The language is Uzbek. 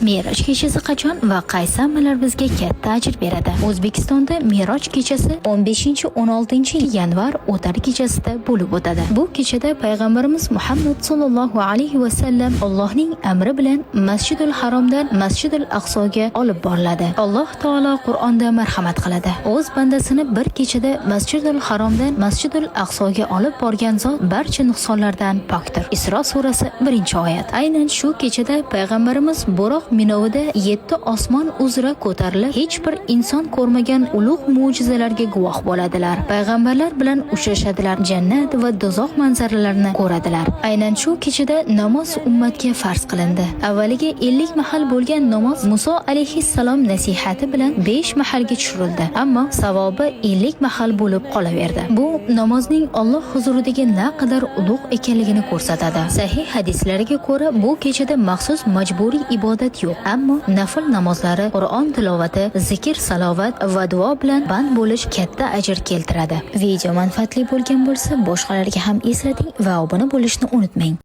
Me'roj kechasi qachon va qaysi amallar bizga katta ajr beradi? O'zbekistonda Me'roj kechasi 15-16 yanvar o'tar kechasida bo'lib o'tadi. Bu kechada payg'ambarimiz Muhammad sallallohu alayhi va sallam Allohning amri bilan Masjidul Haromdan Masjidul Aqsoga olib boriladi. Alloh taolo Qur'onda marhamat qiladi. O'z bandasini bir kechada Masjidul Haromdan Masjidul Aqsoga olib borgan zot barcha nuqsonlardan pokdir. Isro surasi 1-oyat. Aynan shu kechada payg'ambarimiz Buroq minovida 7 osmon uzra ko'tarilib, hech bir inson ko'rmagan ulug' mo'jizalarga guvoh bo'ladilar. Payg'ambarlar bilan uchrashadilar, jannat va dozoq manzaralarini ko'radilar. Aynan shu kechada namoz ummatga farz qilindi. Avvaliga 50 mahal bo'lgan namoz Muso alayhissalom nasihati bilan 5 mahalga tushirildi, ammo savobi 50 mahal bo'lib qolaverdi. Bu namozning Alloh huzuridagi naqadar ulug' ekanligini ko'rsatadi. Sahih hadislarga ko'ra, bu kechada maxsus majburiy ibodat yo'q, ammo nafl namozlari, Qur'on tilovati, zikr, salovat va duo bilan band bo'lish katta ajr keltiradi. Video manfaatli bo'lgan bo'lsa, boshqalarga ham eslating va obuna bo'lishni unutmang.